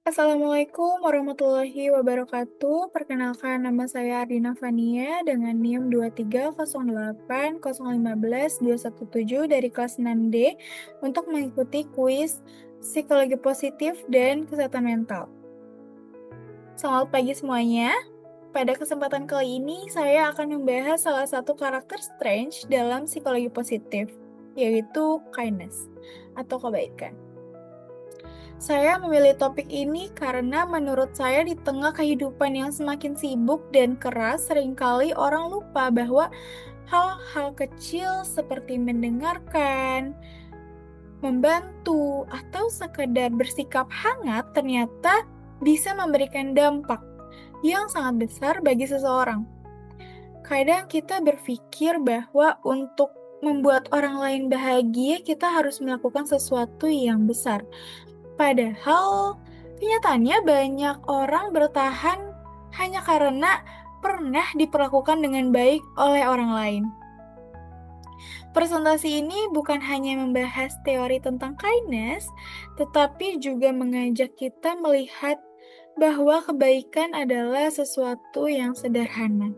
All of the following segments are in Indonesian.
Assalamualaikum warahmatullahi wabarakatuh. Perkenalkan, nama saya Ardina Fania dengan NIM 23080152117 dari kelas 6D untuk mengikuti kuis Psikologi Positif dan Kesehatan Mental. Selamat pagi semuanya. Pada kesempatan kali ini, saya akan membahas salah satu karakter strange dalam psikologi positif, yaitu kindness atau kebaikan. Saya memilih topik ini karena menurut saya di tengah kehidupan yang semakin sibuk dan keras, seringkali orang lupa bahwa hal-hal kecil seperti mendengarkan, membantu, atau sekedar bersikap hangat ternyata bisa memberikan dampak yang sangat besar bagi seseorang. Kadang kita berpikir bahwa untuk membuat orang lain bahagia, kita harus melakukan sesuatu yang besar. Padahal, kenyataannya banyak orang bertahan hanya karena pernah diperlakukan dengan baik oleh orang lain. Presentasi ini bukan hanya membahas teori tentang kindness, tetapi juga mengajak kita melihat bahwa kebaikan adalah sesuatu yang sederhana,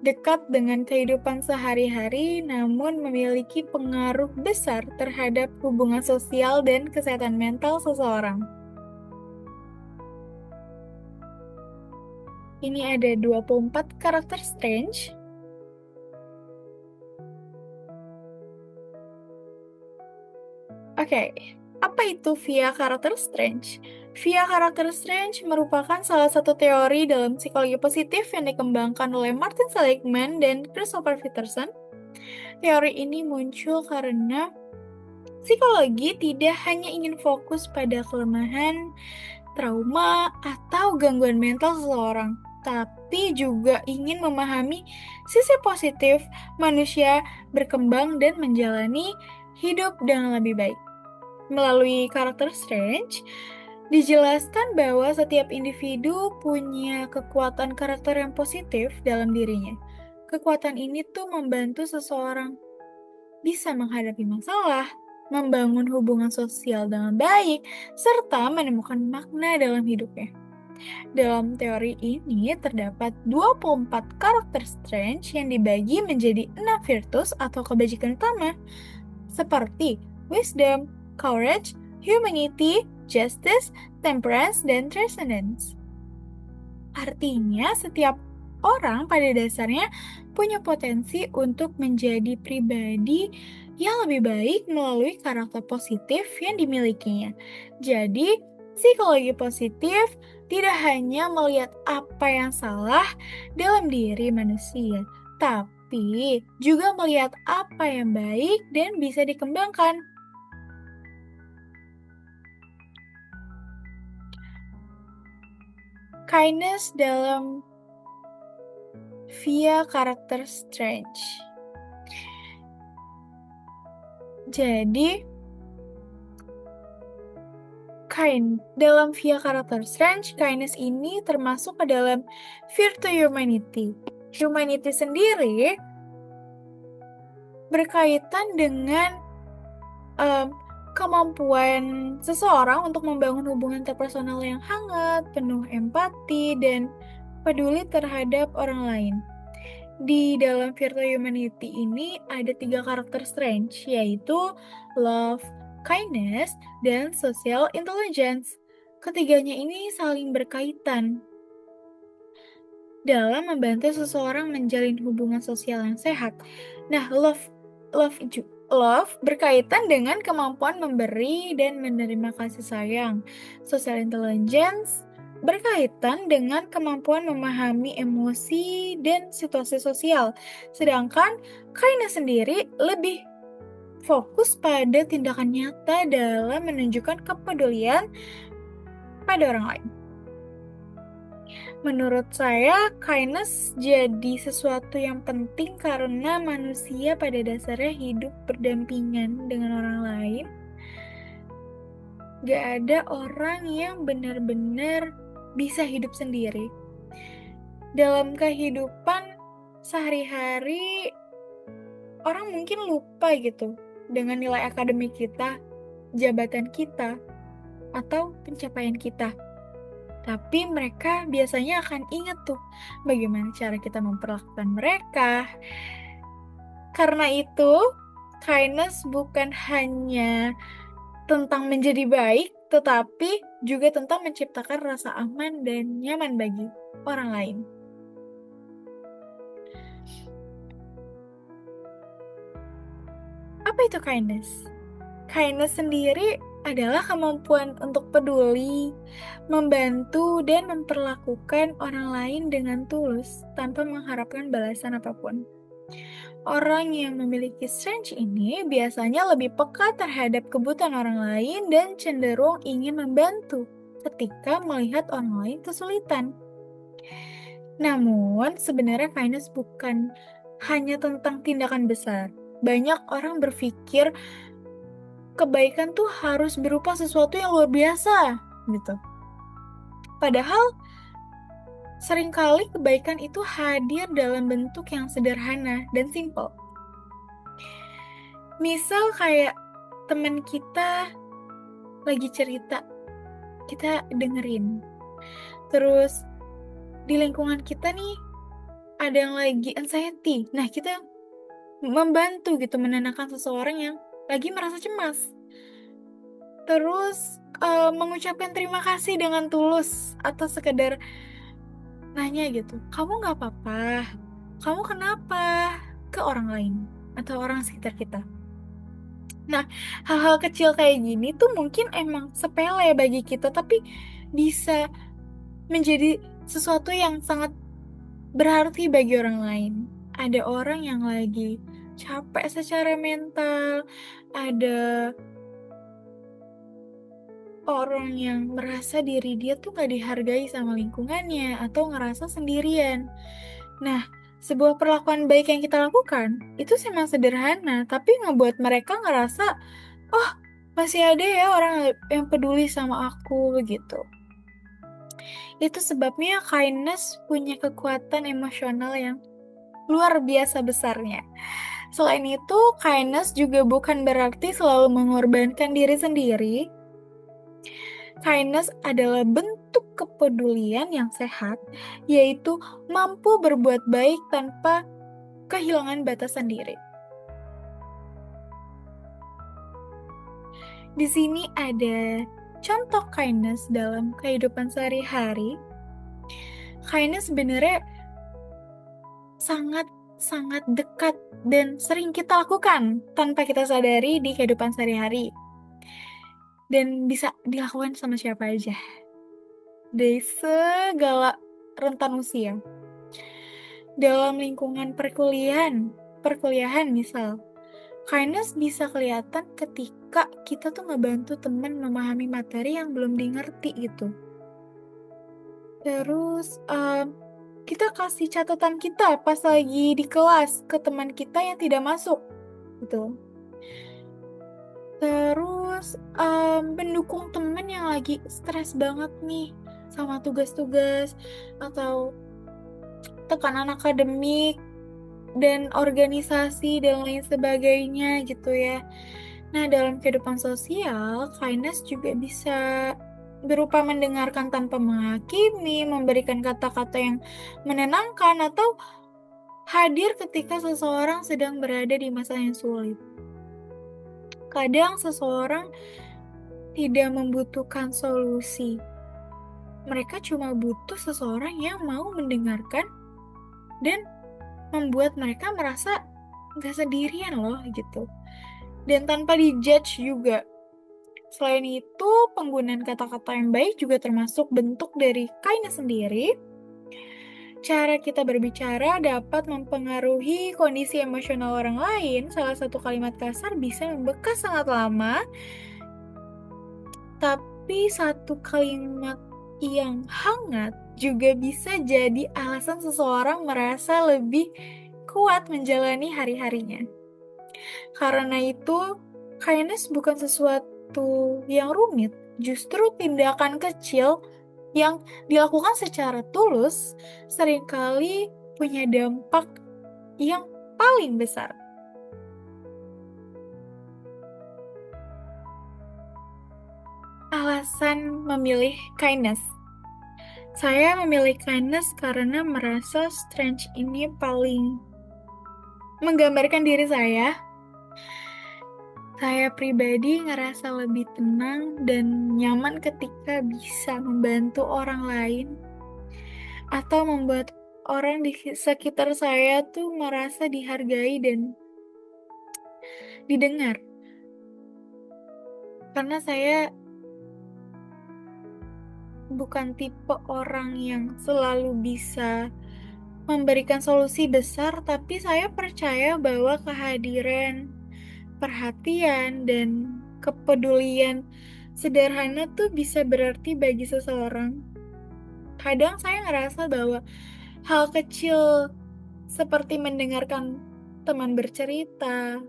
dekat dengan kehidupan sehari-hari, namun memiliki pengaruh besar terhadap hubungan sosial dan kesehatan mental seseorang. Ini ada 24 karakter strange. Oke, apa itu via karakter strange? Via karakter strange merupakan salah satu teori dalam psikologi positif yang dikembangkan oleh Martin Seligman dan Christopher Peterson. Teori ini muncul karena psikologi tidak hanya ingin fokus pada kelemahan, trauma, atau gangguan mental seseorang, tapi juga ingin memahami sisi positif manusia berkembang dan menjalani hidup dengan lebih baik. Melalui karakter Strange, dijelaskan bahwa setiap individu punya kekuatan karakter yang positif dalam dirinya. Kekuatan ini tuh membantu seseorang bisa menghadapi masalah, membangun hubungan sosial dengan baik, serta menemukan makna dalam hidupnya. Dalam teori ini terdapat 24 karakter strange yang dibagi menjadi 6 virtus atau kebajikan utama, seperti wisdom, courage, humanity, justice, temperance, dan transcendence. Artinya, setiap orang pada dasarnya punya potensi untuk menjadi pribadi yang lebih baik melalui karakter positif yang dimilikinya. Jadi, psikologi positif tidak hanya melihat apa yang salah dalam diri manusia, tapi juga melihat apa yang baik dan bisa dikembangkan. Kindness dalam via karakter strange. Jadi, dalam via karakter strange, kindness ini termasuk ke dalam virtue humanity. Humanity sendiri berkaitan dengan kemampuan seseorang untuk membangun hubungan interpersonal yang hangat, penuh empati, dan peduli terhadap orang lain. Di dalam Virtue Humanity ini ada 3 karakter strange, yaitu love, kindness, dan social intelligence. Ketiganya ini saling berkaitan dalam membantu seseorang menjalin hubungan sosial yang sehat. Nah, love berkaitan dengan kemampuan memberi dan menerima kasih sayang. Social intelligence berkaitan dengan kemampuan memahami emosi dan situasi sosial. Sedangkan kindness sendiri lebih fokus pada tindakan nyata dalam menunjukkan kepedulian pada orang lain. Menurut saya, kindness jadi sesuatu yang penting karena manusia pada dasarnya hidup berdampingan dengan orang lain. Gak ada orang yang benar-benar bisa hidup sendiri. Dalam kehidupan sehari-hari, orang mungkin lupa gitu dengan nilai akademik kita, jabatan kita, atau pencapaian kita. Tapi mereka biasanya akan ingat tuh bagaimana cara kita memperlakukan mereka. Karena itu, kindness bukan hanya tentang menjadi baik, tetapi juga tentang menciptakan rasa aman dan nyaman bagi orang lain. Apa itu kindness? Kindness sendiri adalah kemampuan untuk peduli, membantu, dan memperlakukan orang lain dengan tulus tanpa mengharapkan balasan apapun. Orang yang memiliki strength ini biasanya lebih peka terhadap kebutuhan orang lain dan cenderung ingin membantu ketika melihat orang lain kesulitan. Namun, sebenarnya kindness bukan hanya tentang tindakan besar. Banyak orang berpikir kebaikan tuh harus berupa sesuatu yang luar biasa, gitu. Padahal, seringkali kebaikan itu hadir dalam bentuk yang sederhana dan simpel. Misal kayak teman kita lagi cerita, kita dengerin. Terus di lingkungan kita nih ada yang lagi anxiety. Nah, kita membantu gitu menenangkan seseorang yang lagi merasa cemas. Terus mengucapkan terima kasih dengan tulus atau sekedar nanya gitu, kamu nggak apa-apa? Kamu kenapa? Ke orang lain atau orang sekitar kita. Nah, hal-hal kecil kayak gini tuh mungkin emang sepele bagi kita, tapi bisa menjadi sesuatu yang sangat berarti bagi orang lain. Ada orang yang lagi capek secara mental, ada orang yang merasa diri dia tuh gak dihargai sama lingkungannya atau ngerasa sendirian. Nah, sebuah perlakuan baik yang kita lakukan itu memang sederhana, tapi ngebuat mereka ngerasa, oh, masih ada ya orang yang peduli sama aku begitu. Itu sebabnya kindness punya kekuatan emosional yang luar biasa besarnya. Selain itu, kindness juga bukan berarti selalu mengorbankan diri sendiri. Kindness adalah bentuk kepedulian yang sehat, yaitu mampu berbuat baik tanpa kehilangan batasan diri. Di sini ada contoh kindness dalam kehidupan sehari-hari. Kindness sebenarnya sangat dekat dan sering kita lakukan tanpa kita sadari di kehidupan sehari-hari. Dan bisa dilakukan sama siapa aja. Dari segala rentan usia. Dalam lingkungan perkuliahan misal, kindness bisa kelihatan ketika kita tuh ngebantu teman memahami materi yang belum dimengerti gitu. Terus, kita kasih catatan kita pas lagi di kelas ke teman kita yang tidak masuk, gitu. Terus, mendukung teman yang lagi stres banget nih sama tugas-tugas atau tekanan akademik dan organisasi dan lain sebagainya gitu ya. Nah, dalam kehidupan sosial, kindness juga bisa berupa mendengarkan tanpa menghakimi, memberikan kata-kata yang menenangkan, atau hadir ketika seseorang sedang berada di masa yang sulit. Kadang seseorang tidak membutuhkan solusi. Mereka cuma butuh seseorang yang mau mendengarkan dan membuat mereka merasa gak sendirian loh gitu. Dan tanpa dijudge juga. Selain itu, penggunaan kata-kata yang baik juga termasuk bentuk dari kindness sendiri. Cara kita berbicara dapat mempengaruhi kondisi emosional orang lain. Salah satu kalimat kasar bisa membekas sangat lama, tapi satu kalimat yang hangat juga bisa jadi alasan seseorang merasa lebih kuat menjalani hari-harinya. Karena itu, kindness bukan sesuatu yang rumit, justru tindakan kecil yang dilakukan secara tulus seringkali punya dampak yang paling besar. alasan memilih kindness. Saya memilih kindness karena merasa Strange ini paling menggambarkan diri saya. Saya pribadi ngerasa lebih tenang dan nyaman ketika bisa membantu orang lain atau membuat orang di sekitar saya tuh merasa dihargai dan didengar. Karena saya bukan tipe orang yang selalu bisa memberikan solusi besar, tapi saya percaya bahwa kehadiran, perhatian, dan kepedulian sederhana tuh bisa berarti bagi seseorang. Kadang saya ngerasa bahwa hal kecil seperti mendengarkan teman bercerita,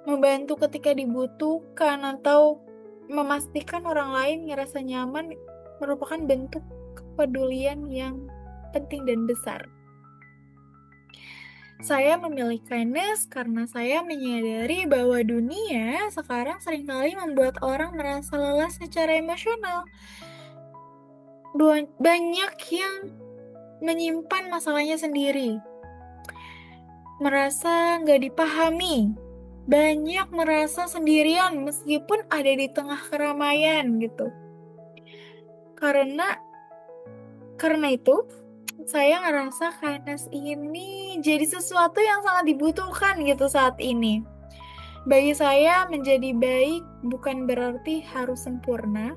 membantu ketika dibutuhkan, atau memastikan orang lain ngerasa nyaman merupakan bentuk kepedulian yang penting dan besar. Saya memilih kindness karena saya menyadari bahwa dunia sekarang seringkali membuat orang merasa lelah secara emosional. Banyak yang menyimpan masalahnya sendiri, merasa nggak dipahami, banyak merasa sendirian meskipun ada di tengah keramaian gitu. Karena itu, saya ngerasa kindness ini jadi sesuatu yang sangat dibutuhkan gitu saat ini. Bagi saya, menjadi baik bukan berarti harus sempurna,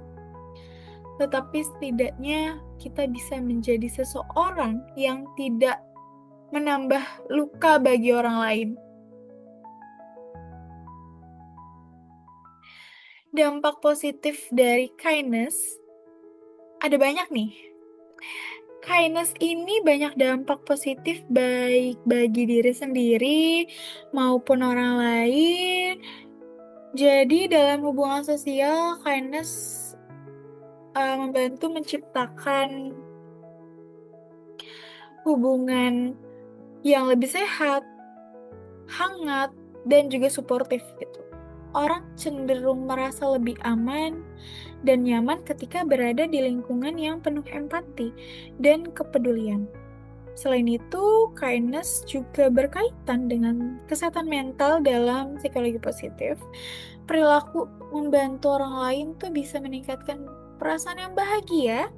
tetapi setidaknya kita bisa menjadi seseorang yang tidak menambah luka bagi orang lain. Dampak positif dari kindness ada banyak nih. Kindness ini banyak dampak positif baik bagi diri sendiri maupun orang lain. Jadi dalam hubungan sosial, kindness membantu menciptakan hubungan yang lebih sehat, hangat, dan juga suportif gitu. Orang cenderung merasa lebih aman dan nyaman ketika berada di lingkungan yang penuh empati dan kepedulian. Selain itu, kindness juga berkaitan dengan kesehatan mental dalam psikologi positif. Perilaku membantu orang lain tuh bisa meningkatkan perasaan yang bahagia,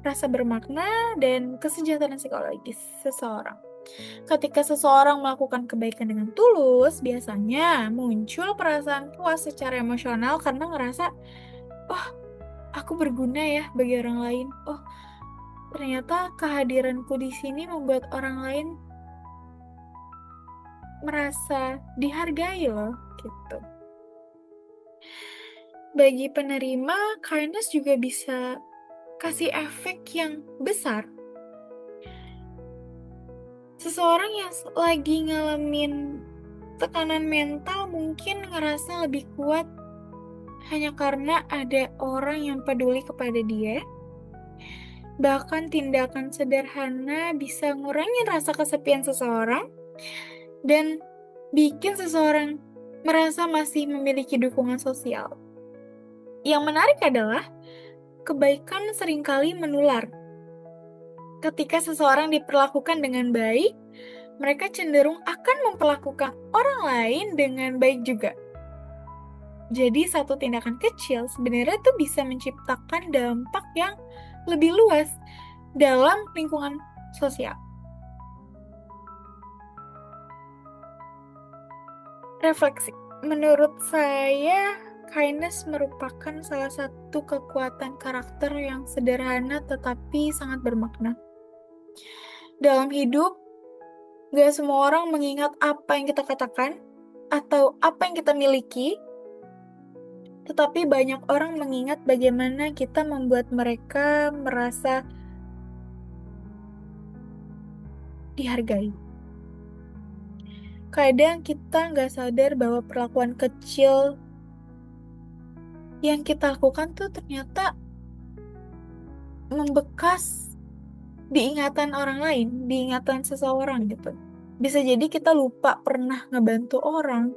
rasa bermakna, dan kesejahteraan psikologis seseorang. Ketika seseorang melakukan kebaikan dengan tulus, biasanya muncul perasaan puas secara emosional karena ngerasa, oh, aku berguna ya bagi orang lain. Oh, ternyata kehadiranku di sini membuat orang lain merasa dihargai loh, gitu. Bagi penerima, kindness juga bisa kasih efek yang besar. Seseorang yang lagi ngalamin tekanan mental mungkin ngerasa lebih kuat hanya karena ada orang yang peduli kepada dia. Bahkan tindakan sederhana bisa ngurangin rasa kesepian seseorang dan bikin seseorang merasa masih memiliki dukungan sosial. Yang menarik adalah kebaikan seringkali menular. Ketika seseorang diperlakukan dengan baik, mereka cenderung akan memperlakukan orang lain dengan baik juga. Jadi satu tindakan kecil sebenarnya tuh bisa menciptakan dampak yang lebih luas dalam lingkungan sosial. Refleksi. Menurut saya, kindness merupakan salah satu kekuatan karakter yang sederhana tetapi sangat bermakna. Dalam hidup, gak semua orang mengingat apa yang kita katakan atau apa yang kita miliki, tetapi banyak orang mengingat bagaimana kita membuat mereka merasa dihargai. Kadang kita nggak sadar bahwa perlakuan kecil yang kita lakukan tuh ternyata membekas di ingatan orang lain, di ingatan seseorang gitu. Bisa jadi kita lupa pernah ngebantu orang,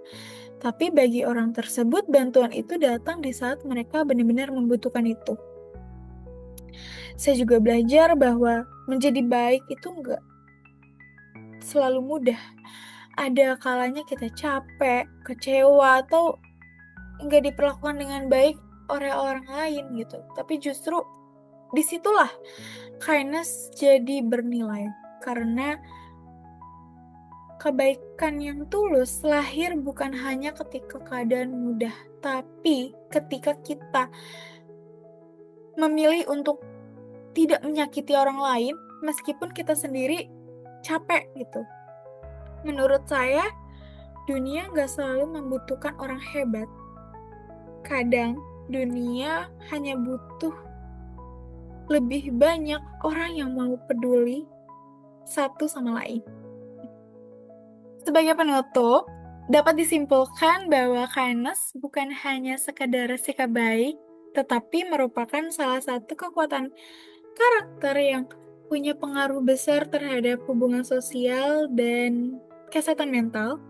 tapi bagi orang tersebut bantuan itu datang di saat mereka benar-benar membutuhkan itu. Saya juga belajar bahwa menjadi baik itu nggak selalu mudah. Ada kalanya kita capek, kecewa, atau nggak diperlakukan dengan baik oleh orang lain gitu. Tapi justru disitulah kindness jadi bernilai. Karena kebaikan yang tulus lahir bukan hanya ketika keadaan mudah, tapi ketika kita memilih untuk tidak menyakiti orang lain, meskipun kita sendiri capek gitu. Menurut saya, dunia nggak selalu membutuhkan orang hebat. Kadang, dunia hanya butuh lebih banyak orang yang mau peduli satu sama lain. Sebagai penutup, dapat disimpulkan bahwa kindness bukan hanya sekadar sikap baik, tetapi merupakan salah satu kekuatan karakter yang punya pengaruh besar terhadap hubungan sosial dan kesehatan mental.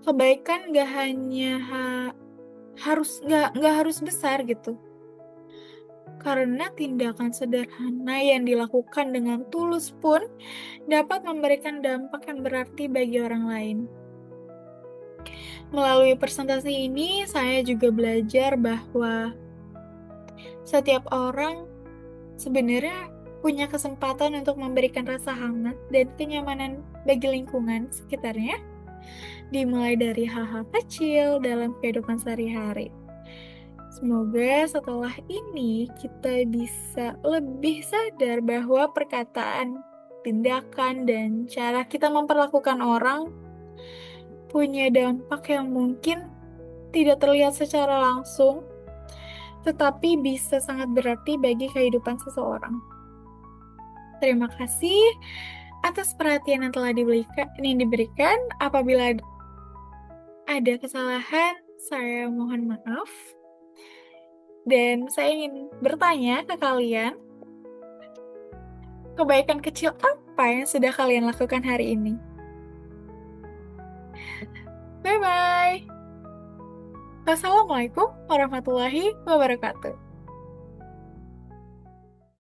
Kebaikan gak hanya nggak harus besar gitu, karena tindakan sederhana yang dilakukan dengan tulus pun dapat memberikan dampak yang berarti bagi orang lain. Melalui presentasi ini, saya juga belajar bahwa setiap orang sebenarnya punya kesempatan untuk memberikan rasa hangat dan kenyamanan bagi lingkungan sekitarnya, dimulai dari hal-hal kecil dalam kehidupan sehari-hari. Semoga setelah ini kita bisa lebih sadar bahwa perkataan, tindakan, dan cara kita memperlakukan orang punya dampak yang mungkin tidak terlihat secara langsung, tetapi bisa sangat berarti bagi kehidupan seseorang. Terima kasih atas perhatian yang telah diberikan. Apabila ada kesalahan, saya mohon maaf. Dan saya ingin bertanya ke kalian, kebaikan kecil apa yang sudah kalian lakukan hari ini? Bye-bye. Wassalamualaikum warahmatullahi wabarakatuh.